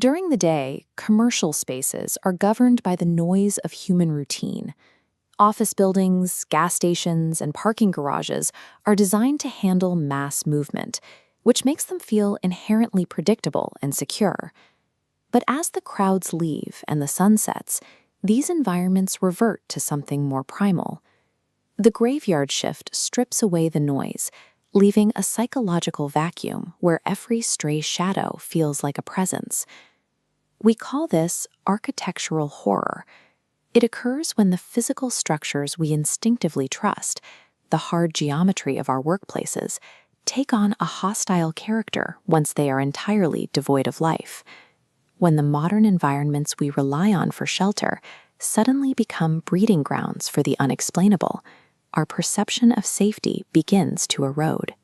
During the day, commercial spaces are governed by the noise of human routine. Office buildings, gas stations, and parking garages are designed to handle mass movement, which makes them feel inherently predictable and secure. But as the crowds leave and the sun sets, these environments revert to something more primal. The graveyard shift strips away the noise, leaving a psychological vacuum where every stray shadow feels like a presence. We call this architectural horror. It occurs when the physical structures we instinctively trust, the hard geometry of our workplaces, take on a hostile character once they are entirely devoid of life. When the modern environments we rely on for shelter suddenly become breeding grounds for the unexplainable, our perception of safety begins to erode.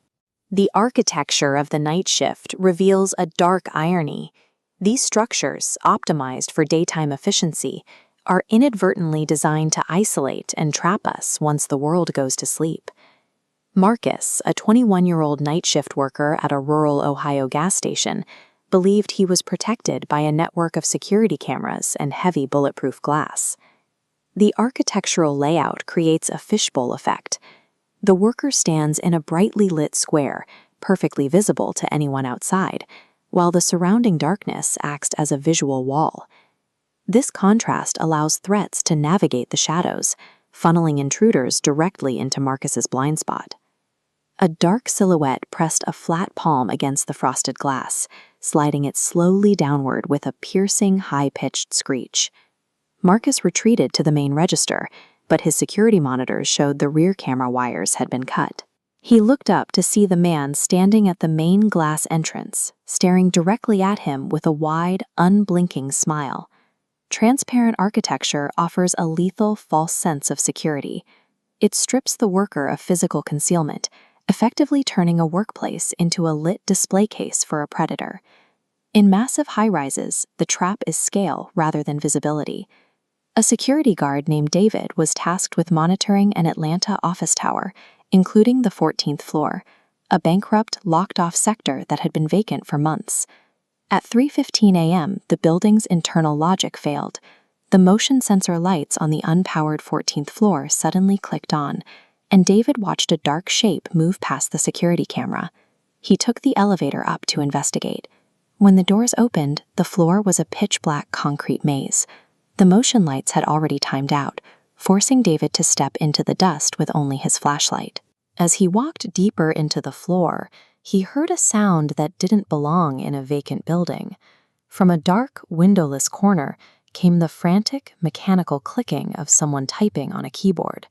The architecture of the night shift reveals a dark irony. These structures, optimized for daytime efficiency, are inadvertently designed to isolate and trap us once the world goes to sleep. Marcus, a 21-year-old night shift worker at a rural Ohio gas station, believed he was protected by a network of security cameras and heavy bulletproof glass. The architectural layout creates a fishbowl effect. The worker stands in a brightly lit square, perfectly visible to anyone outside, while the surrounding darkness acts as a visual wall. This contrast allows threats to navigate the shadows, funneling intruders directly into Marcus's blind spot. A dark silhouette pressed a flat palm against the frosted glass, sliding it slowly downward with a piercing, high-pitched screech. Marcus retreated to the main register, but his security monitors showed the rear camera wires had been cut. He looked up to see the man standing at the main glass entrance, staring directly at him with a wide, unblinking smile. Transparent architecture offers a lethal, false sense of security. It strips the worker of physical concealment, effectively turning a workplace into a lit display case for a predator. In massive high-rises, the trap is scale rather than visibility. A security guard named David was tasked with monitoring an Atlanta office tower, including the 14th floor, a bankrupt, locked-off sector that had been vacant for months. At 3:15 a.m., the building's internal logic failed. The motion sensor lights on the unpowered 14th floor suddenly clicked on, and David watched a dark shape move past the security camera. He took the elevator up to investigate. When the doors opened, the floor was a pitch-black concrete maze. The motion lights had already timed out, forcing David to step into the dust with only his flashlight. As he walked deeper into the floor, he heard a sound that didn't belong in a vacant building. From a dark, windowless corner came the frantic, mechanical clicking of someone typing on a keyboard.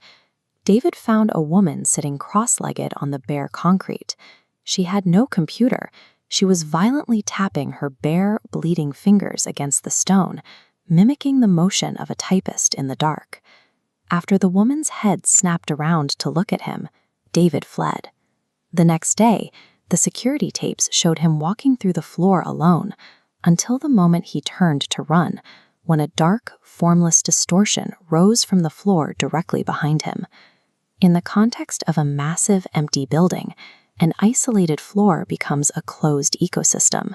David found a woman sitting cross-legged on the bare concrete. She had no computer. She was violently tapping her bare, bleeding fingers against the stone, mimicking the motion of a typist in the dark. After the woman's head snapped around to look at him, David fled. The next day, the security tapes showed him walking through the floor alone, until the moment he turned to run, when a dark, formless distortion rose from the floor directly behind him. In the context of a massive, empty building, an isolated floor becomes a closed ecosystem.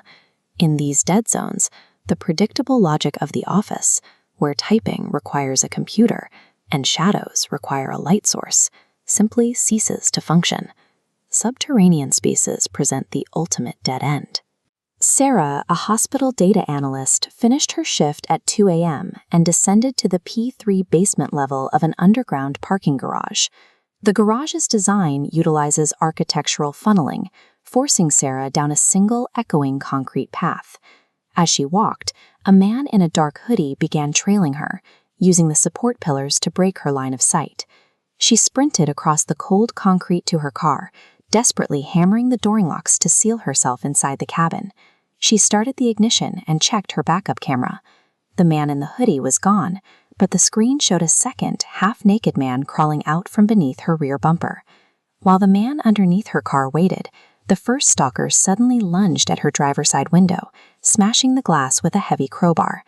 In these dead zones, the predictable logic of the office, where typing requires a computer and shadows require a light source, simply ceases to function. Subterranean spaces present the ultimate dead end. Sarah, a hospital data analyst, finished her shift at 2 a.m. and descended to the P3 basement level of an underground parking garage. The garage's design utilizes architectural funneling, forcing Sarah down a single echoing concrete path. As she walked, a man in a dark hoodie began trailing her, using the support pillars to break her line of sight. She sprinted across the cold concrete to her car, desperately hammering the door locks to seal herself inside the cabin. She started the ignition and checked her backup camera. The man in the hoodie was gone, but the screen showed a second, half-naked man crawling out from beneath her rear bumper. While the man underneath her car waited, the first stalker suddenly lunged at her driver's side window, smashing the glass with a heavy crowbar.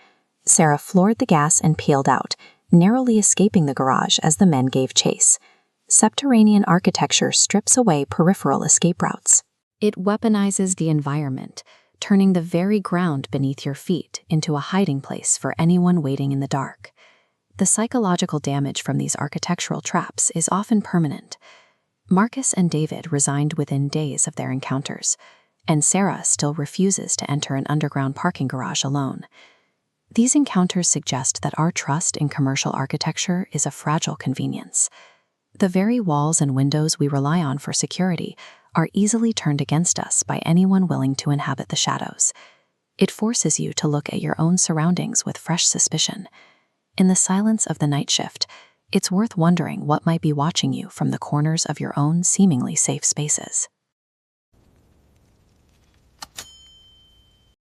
Sarah floored the gas and peeled out, narrowly escaping the garage as the men gave chase. Subterranean architecture strips away peripheral escape routes. It weaponizes the environment, turning the very ground beneath your feet into a hiding place for anyone waiting in the dark. The psychological damage from these architectural traps is often permanent. Marcus and David resigned within days of their encounters, and Sarah still refuses to enter an underground parking garage alone. These encounters suggest that our trust in commercial architecture is a fragile convenience. The very walls and windows we rely on for security are easily turned against us by anyone willing to inhabit the shadows. It forces you to look at your own surroundings with fresh suspicion. In the silence of the night shift, it's worth wondering what might be watching you from the corners of your own seemingly safe spaces.